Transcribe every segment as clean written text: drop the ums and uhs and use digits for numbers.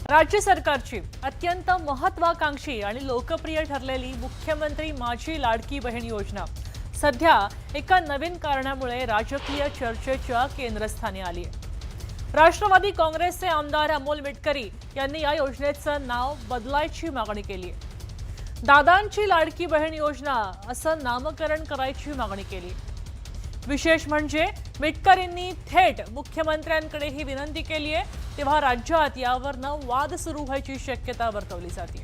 राज्य सरकारची अत्यंत महत्त्वाकांक्षी आणि लोकप्रिय ठरलेली मुख्यमंत्री माझी लाडकी बहीण योजना सध्या एका नवीन कारणामुळे राजकीय चर्चेच्या केंद्रस्थानी आली आहे। राष्ट्रवादी काँग्रेसचे आमदार अमोल मिटकरी यांनी या योजनेचं नाव बदलायची मागणी केली आहे। दादांची लाडकी बहीण योजना असं नामकरण करायची मागणी केली। विशेष म्हणजे मिटकरींनी थेट मुख्यमंत्र्यांकडे ही विनंती केली आहे, तेव्हा राज्यात यावरनं वाद सुरू व्हायची शक्यता वर्तवली जाते।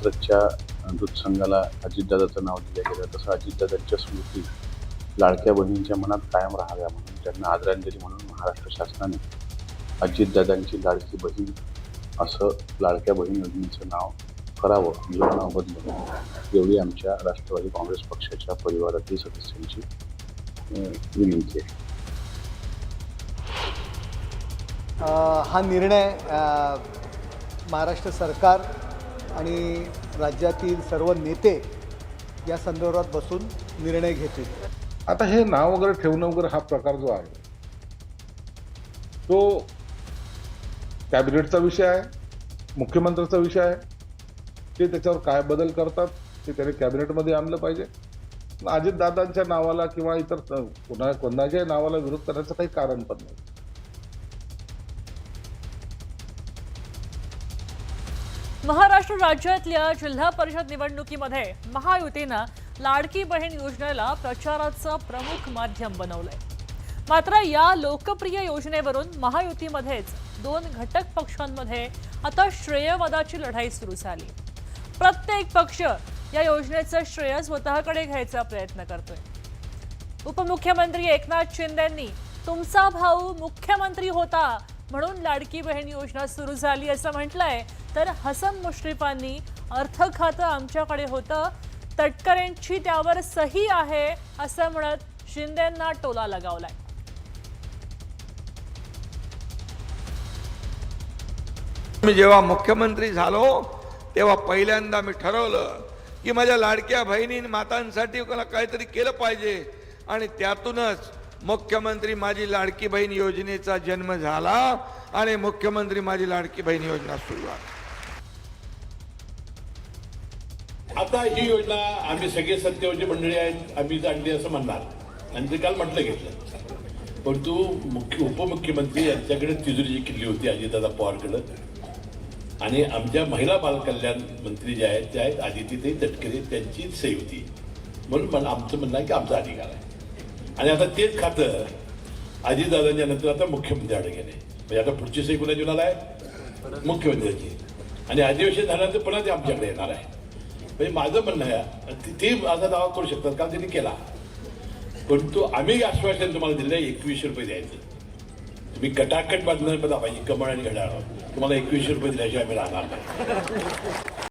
दूध संघाला अजितदादाचं नाव दिलं गेलं, तसं अजितदादांच्या स्मृती लाडक्या बहिणींच्या मनात कायम राहाव्या म्हणून त्यांना आदरांजली म्हणून महाराष्ट्र शासनाने अजितदादांची लाडकी बहीण असं लाडक्या बहीण योजनेचं नाव करावं, जुनं नाव बदलून एवढी आमच्या राष्ट्रवादी काँग्रेस पक्षाच्या परिवारातील सदस्यांची विनंती आहे। हा निर्णय महाराष्ट्र सरकार आणि राज्यातील सर्व नेते या संदर्भात बसून निर्णय घेतील। आता हे नाव वगैरे ठेवणं वगैरे हा प्रकार जो आहे तो कॅबिनेटचा विषय आहे, मुख्यमंत्र्यांचा विषय आहे। ते त्याच्यावर काय बदल करतात ते त्याने कॅबिनेटमध्ये आणलं पाहिजे। अजितदादांच्या नावाला किंवा इतर कोणाच्याही नावाला विरोध करण्याचं काही कारण पण नाही। महाराष्ट्र राज्यातल्या जिल्हा परिषद निवडणुकीमध्ये महायुतीनं लाडकी बहीण योजनेला प्रचाराचं प्रमुख माध्यम बनवलंय। मात्र या लोकप्रिय योजनेवरून महायुतीमध्येच दोन घटक पक्षांमध्ये आता श्रेयवादाची लढाई सुरू झाली। प्रत्येक पक्ष या योजनेचं श्रेय स्वतःकडे घ्यायचा प्रयत्न करतोय। उपमुख्यमंत्री एकनाथ शिंदेंनी तुमचा भाऊ मुख्यमंत्री होता म्हणून लाडकी बहीण योजना सुरू झाली असं म्हटलंय, तर हसन मुश्रीफांनी अर्थ खातं आमच्याकडे होतं, तटकरेंची त्यावर सही आहे असं म्हणत शिंदेंना टोला लगावलाय। मी जेव्हा मुख्यमंत्री झालो तेव्हा पहिल्यांदा मी ठरवलं की माझ्या लाडक्या बहिणी मातांसाठी काहीतरी केलं पाहिजे आणि त्यातूनच मुख्यमंत्री माझी लाडकी बहीण योजनेचा जन्म झाला आणि मुख्यमंत्री माझी लाडकी बहीण योजना सुरू झाली। आता ही योजना आम्ही सगळे सत्तेवरची मंडळी आहेत आम्ही आणली असं म्हणणार आणि ते काल म्हटलं घेतलं, परंतु उपमुख्यमंत्री यांच्याकडे तिजोरीची किल्ली होती अजितदादा पवारकडे आणि आमच्या महिला बालकल्याण मंत्री जे आहेत त्या आहेत आदितीताई तटकरे, त्यांची सही होती म्हणून आमचं म्हणणं आहे की आमचा अधिकार आहे। आणि आता तेच खातं अजितदादांच्या नंतर आता मुख्यमंत्र्याकडे गेले, म्हणजे आता पुढची सही कुणाची होणार आहे? मुख्यमंत्र्याची। आणि अधिवेशन झाल्यानंतर पुन्हा ते आमच्याकडे येणार आहे। म्हणजे माझं म्हणणं आहे ते माझा दावा करू शकतात का त्यांनी केला, परंतु आम्ही आश्वासन तुम्हाला दिलं 2100 रुपये द्यायचं। तुम्ही कटाकट बांधणार पाहिजे कमळ आणि घड्याळ, तुम्हाला 2100 रुपये दिल्याशिवाय आम्ही राहणार नाही।